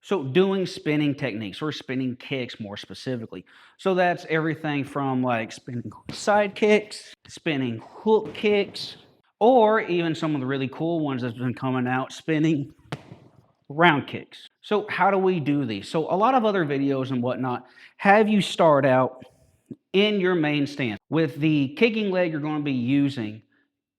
So doing spinning techniques or spinning kicks more specifically. So that's everything from like spinning side kicks, spinning hook kicks, or even some of the really cool ones that's been coming out, spinning round kicks. So how do we do these? So a lot of other videos and whatnot have you start out in your main stance. With the kicking leg you're going to be using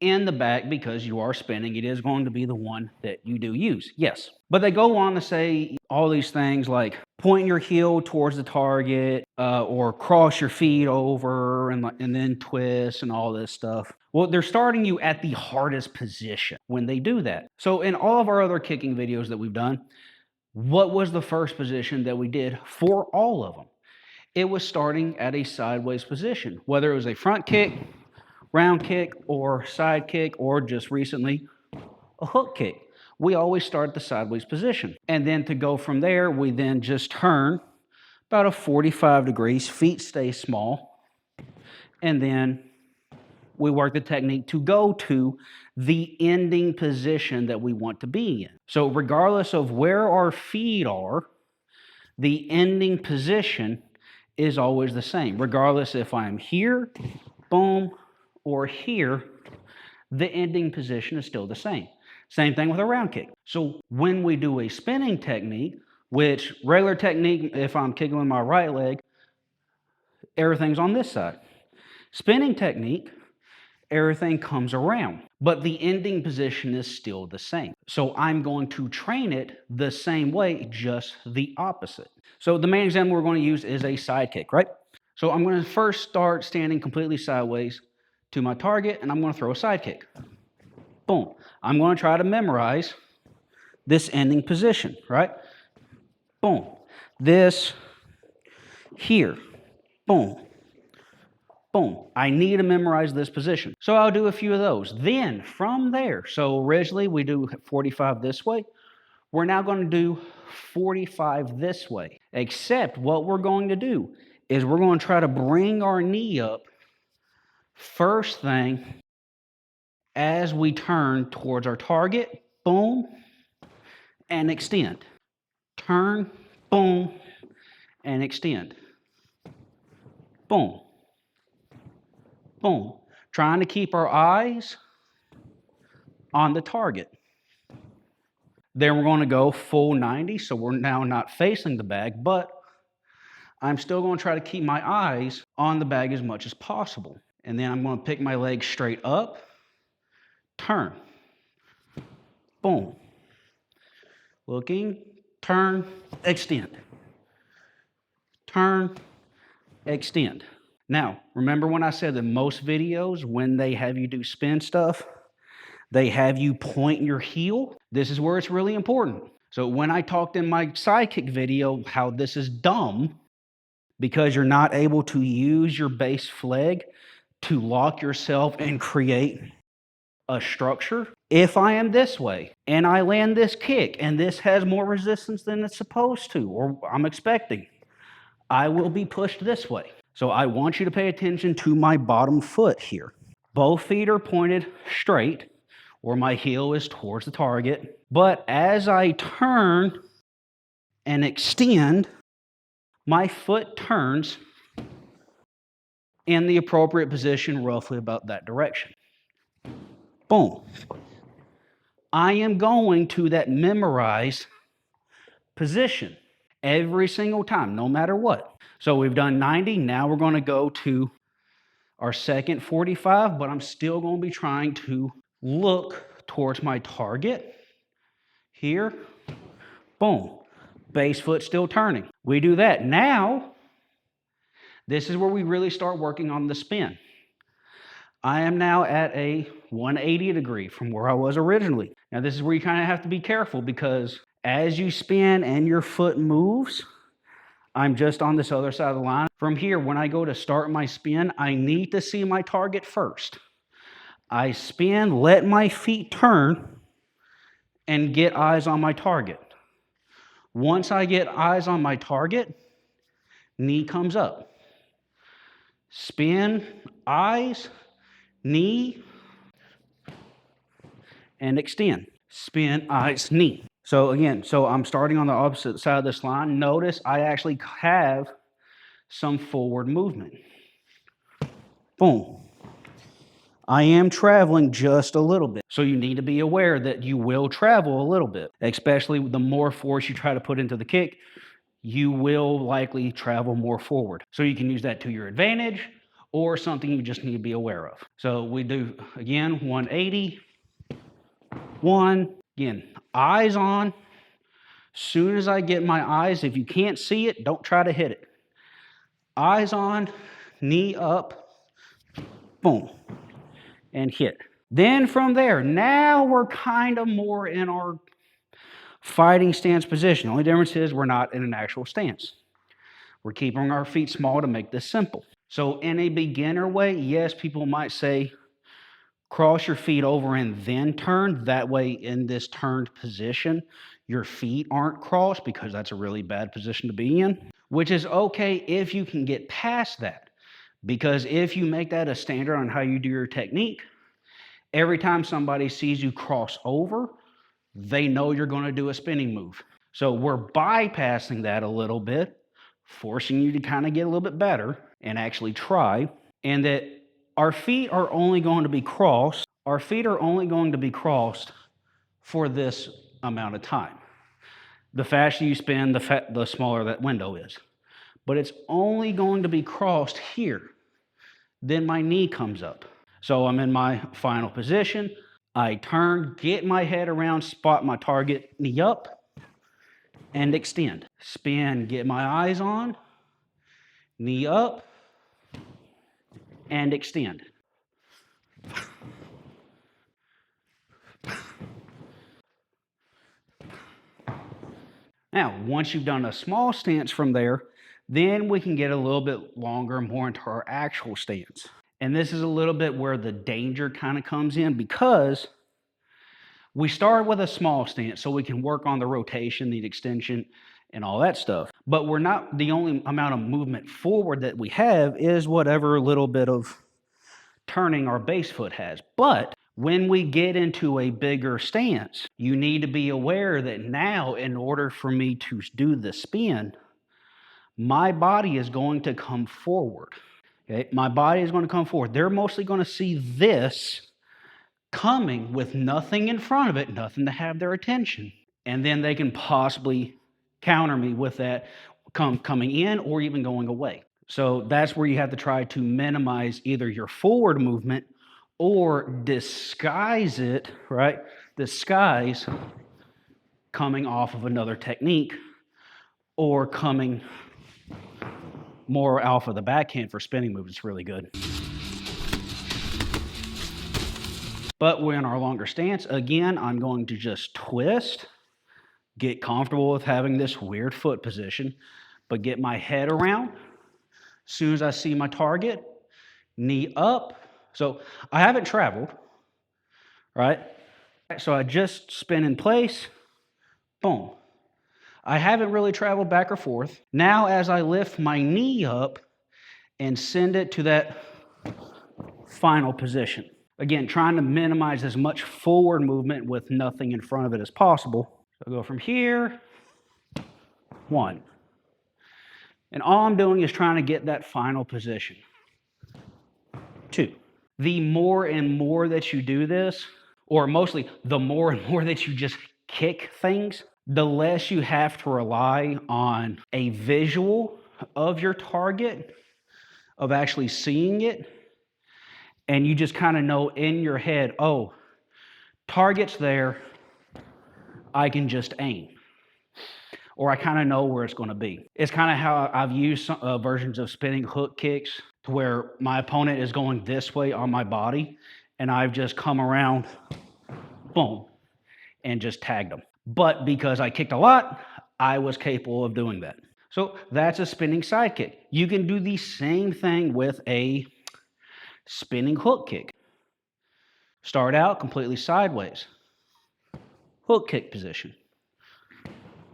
in the back because you are spinning. It is going to be the one that you do use, yes. But they go on to say all these things like point your heel towards the target or cross your feet over and then twist and all this stuff. Well, they're starting you at the hardest position when they do that. So in all of our other kicking videos that we've done, what was the first position that we did for all of them? It was starting at a sideways position, whether it was a front kick, round kick, or side kick, or just recently a hook kick. We always start at the sideways position. And then to go from there, we then just turn about a 45 degrees, feet stay small, and then we work the technique to go to the ending position that we want to be in. So regardless of where our feet are, the ending position is always the same. Regardless if I'm here, boom, or here, the ending position is still the same. Same thing with a round kick. So when we do a spinning technique, which regular technique, if I'm kicking with my right leg, everything's on this side. Spinning technique, everything comes around, but the ending position is still the same. So I'm going to train it the same way, just the opposite. So the main example we're going to use is a side kick, right? So I'm going to first start standing completely sideways to my target, and I'm going to throw a side kick. Boom. I'm going to try to memorize this ending position, right? Boom. This here. Boom. Boom. I need to memorize this position. So I'll do a few of those. Then from there, so originally we do 45 this way. We're now going to do 45 this way. Except what we're going to do is we're going to try to bring our knee up first thing as we turn towards our target. Boom. And extend. Turn. Boom. And extend. Boom. Boom. Trying to keep our eyes on the target. Then we're going to go full 90, so we're now not facing the bag, but I'm still going to try to keep my eyes on the bag as much as possible. And then I'm going to pick my legs straight up, turn, boom, looking, turn, extend, turn, extend. Now, remember when I said that most videos, when they have you do spin stuff, they have you point your heel? This is where it's really important. So when I talked in my sidekick video how this is dumb because you're not able to use your base leg to lock yourself and create a structure. If I am this way and I land this kick and this has more resistance than it's supposed to or I'm expecting, I will be pushed this way. So I want you to pay attention to my bottom foot here. Both feet are pointed straight, or my heel is towards the target. But as I turn and extend, my foot turns in the appropriate position, roughly about that direction. Boom. I am going to that memorized position every single time, no matter what. So we've done 90. Now we're going to go to our second 45, but I'm still going to be trying to look towards my target. Here, boom, base foot still turning. We do that. Now, this is where we really start working on the spin. I am now at a 180 degree from where I was originally. Now, this is where you kind of have to be careful because as you spin and your foot moves, I'm just on this other side of the line. From here, when I go to start my spin, I need to see my target first. I spin, let my feet turn, and get eyes on my target. Once I get eyes on my target, knee comes up. Spin, eyes, knee, and extend. spin, ice, knee. So again, I'm starting on the opposite side of this line. Notice I actually have some forward movement. Boom. I am traveling just a little bit. So you need to be aware that you will travel a little bit, especially the more force you try to put into the kick, you will likely travel more forward. So you can use that to your advantage or something you just need to be aware of. So we do, again, 180, one, again, eyes on. Soon as I get my eyes, if you can't see it, don't try to hit it. Eyes on, knee up, boom, and hit. Then from there, now we're kind of more in our fighting stance position. The only difference is we're not in an actual stance. We're keeping our feet small to make this simple. So in a beginner way, yes, people might say, cross your feet over and then turn. That way, in this turned position, your feet aren't crossed because that's a really bad position to be in, which is okay if you can get past that. Because if you make that a standard on how you do your technique, every time somebody sees you cross over, they know you're going to do a spinning move. So we're bypassing that a little bit, forcing you to kind of get a little bit better and actually try. And that our feet are only going to be crossed. Our feet are only going to be crossed for this amount of time. The faster you spin, the smaller that window is. But it's only going to be crossed here. Then my knee comes up. So I'm in my final position. I turn, get my head around, spot my target, knee up, and extend. Spin, get my eyes on, knee up, and extend. Now, once you've done a small stance from there, then we can get a little bit longer, more into our actual stance. And this is a little bit where the danger kind of comes in, because we start with a small stance so we can work on the rotation, the extension, and all that stuff. But we're not, the only amount of movement forward that we have is whatever little bit of turning our base foot has. But when we get into a bigger stance, you need to be aware that now, in order for me to do the spin, my body is going to come forward. Okay? My body is going to come forward. They're mostly going to see this coming with nothing in front of it, nothing to have their attention. And then they can possibly counter me with that coming in or even going away. So that's where you have to try to minimize either your forward movement or disguise it, right? Disguise coming off of another technique or coming more off of the backhand for spinning moves. It's really good. But we're in our longer stance. Again, I'm going to just twist, get comfortable with having this weird foot position, but get my head around. As soon as I see my target, knee up. So I haven't traveled, right? So I just spin in place, boom. I haven't really traveled back or forth. Now as I lift my knee up and send it to that final position. Again, trying to minimize as much forward movement with nothing in front of it as possible. So I go from here, one. And all I'm doing is trying to get that final position. Two. The more and more that you do this, or mostly the more and more that you just kick things, the less you have to rely on a visual of your target, of actually seeing it, and you just kind of know in your head, oh, target's there, I can just aim. Or I kind of know where it's going to be. It's kind of how I've used some, versions of spinning hook kicks to where my opponent is going this way on my body, and I've just come around, boom, and just tagged them. But because I kicked a lot, I was capable of doing that. So that's a spinning side kick. You can do the same thing with a spinning hook kick. Start out completely sideways. Hook kick position.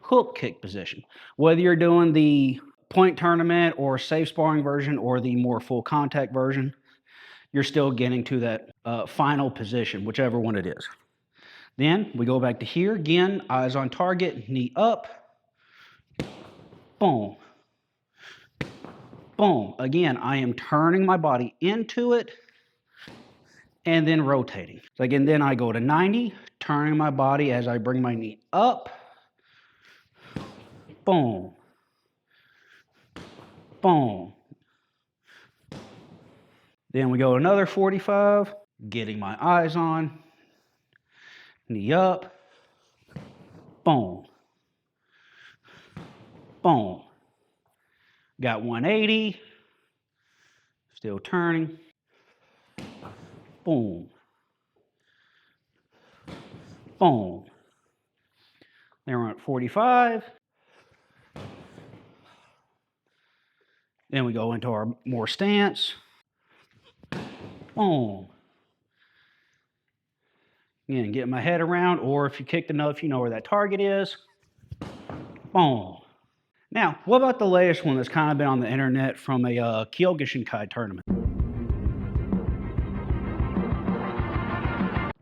Hook kick position. Whether you're doing the point tournament or safe sparring version or the more full contact version, you're still getting to that final position, whichever one it is. Then we go back to here again, eyes on target, knee up, boom, boom. Again, I am turning my body into it and then rotating. So again, then I go to 90, turning my body as I bring my knee up, boom, boom. Then we go another 45, getting my eyes on, knee up, boom, boom. Got 180, still turning, boom, boom. Then we're at 45. Then we go into our more stance, boom. Again, get my head around, or if you kicked enough, you know where that target is, boom. Now, what about the latest one that's kind of been on the internet from a Kyokushinkai tournament?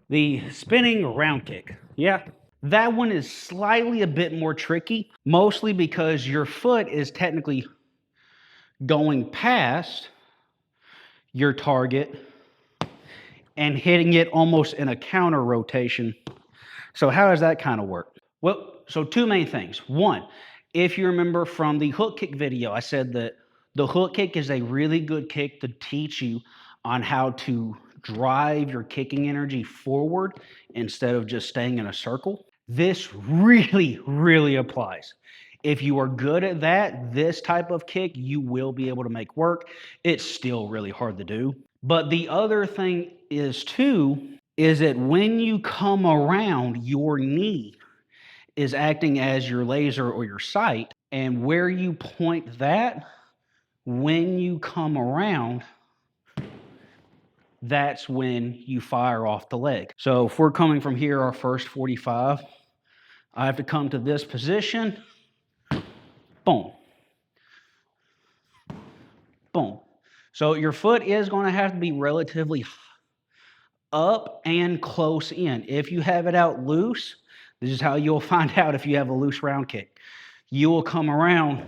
The spinning round kick. Yeah, that one is slightly a bit more tricky, mostly because your foot is technically going past your target and hitting it almost in a counter rotation. So how does that kind of work? Well, so two main things. One, if you remember from the hook kick video, I said that the hook kick is a really good kick to teach you on how to drive your kicking energy forward instead of just staying in a circle. This really, really applies. If you are good at that, this type of kick, you will be able to make work. It's still really hard to do. But the other thing is too, is that when you come around, your knee is acting as your laser or your sight, and where you point that, when you come around, that's when you fire off the leg. So if we're coming from here, our first 45, I have to come to this position, boom, boom. So your foot is going to have to be relatively up and close in. If you have it out loose, this is how you'll find out if you have a loose round kick. You will come around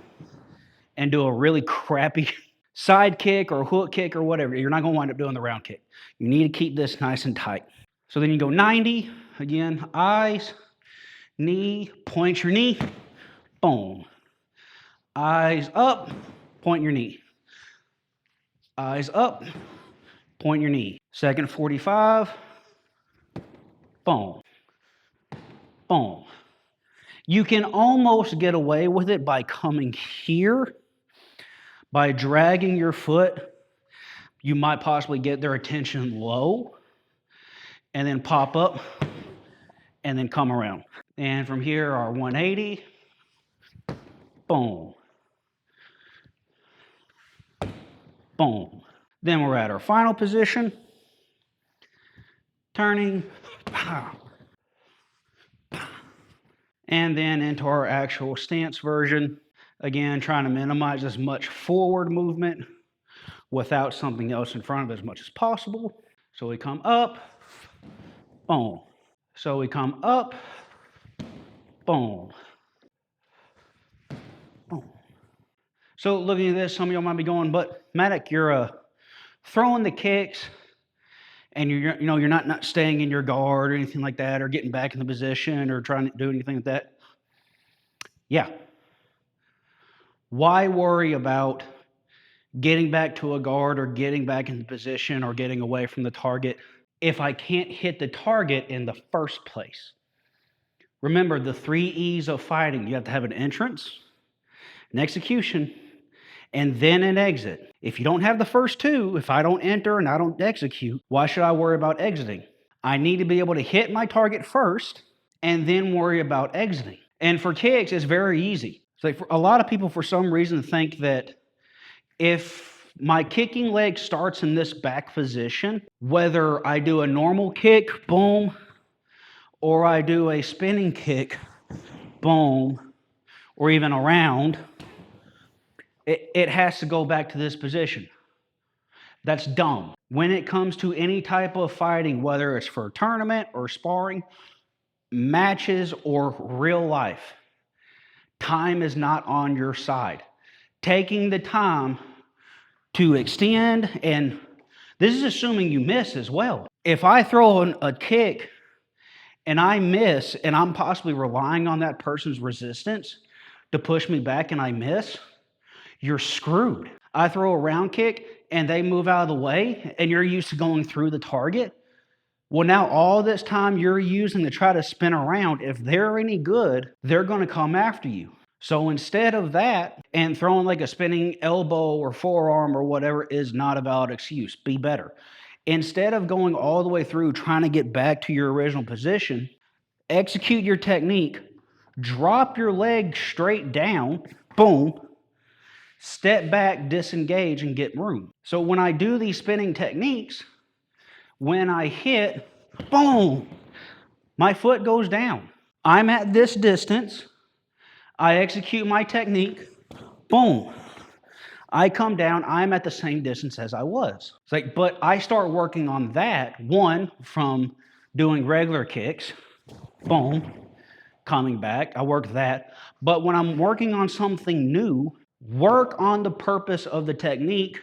and do a really crappy side kick or hook kick or whatever. You're not going to wind up doing the round kick. You need to keep this nice and tight. So then you go 90, again, eyes, knee, point your knee, boom. Eyes up, point your knee. Eyes up, point your knee. Second 45, boom, boom. You can almost get away with it by coming here, by dragging your foot. You might possibly get their attention low and then pop up and then come around. And from here, our 180, boom, boom. Then we're at our final position, turning, and then into our actual stance version. Again, trying to minimize as much forward movement without something else in front of it as much as possible. So we come up, boom. So we come up, boom, boom. So looking at this, some of y'all might be going, but Matic, you're throwing the kicks and you're not staying in your guard or anything like that, or getting back in the position or trying to do anything like that. Yeah. Why worry about getting back to a guard or getting back in the position or getting away from the target if I can't hit the target in the first place? Remember the 3 E's of fighting. You have to have an entrance, an execution, and then an exit. If you don't have the first two, if I don't enter and I don't execute, why should I worry about exiting? I need to be able to hit my target first and then worry about exiting. And for kicks, it's very easy. It's like, for a lot of people, for some reason, think that if my kicking leg starts in this back position, whether I do a normal kick, boom, or I do a spinning kick, boom, or even a round, it has to go back to this position. That's dumb. When it comes to any type of fighting, whether it's for a tournament or sparring, matches or real life, time is not on your side. Taking the time to extend, and this is assuming you miss as well. If I throw a kick and I miss, and I'm possibly relying on that person's resistance to push me back and I miss, you're screwed. I throw a round kick and they move out of the way and you're used to going through the target. Well, now all this time you're using to try to spin around, if they're any good, they're going to come after you. So instead of that, and throwing like a spinning elbow or forearm or whatever is not a valid excuse. Be better. Instead of going all the way through trying to get back to your original position, execute your technique, drop your leg straight down, boom, step back, disengage, and get room. So when I do these spinning techniques, when I hit, boom, my foot goes down. I'm at this distance. I execute my technique, boom. I come down, I'm at the same distance as I was. It's like, but I start working on that, one, from doing regular kicks, boom, coming back, I work that. But when I'm working on something new, work on the purpose of the technique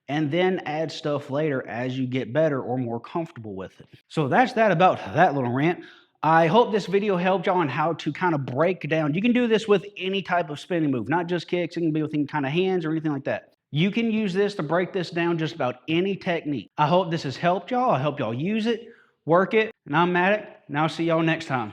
and then add stuff later as you get better or more comfortable with it. So that's that about that little rant. I hope this video helped y'all on how to kind of break down. You can do this with any type of spinning move, not just kicks. It can be with any kind of hands or anything like that. You can use this to break this down just about any technique. I hope this has helped y'all. I hope y'all use it, work it, and I'm Matt. And I'll see y'all next time.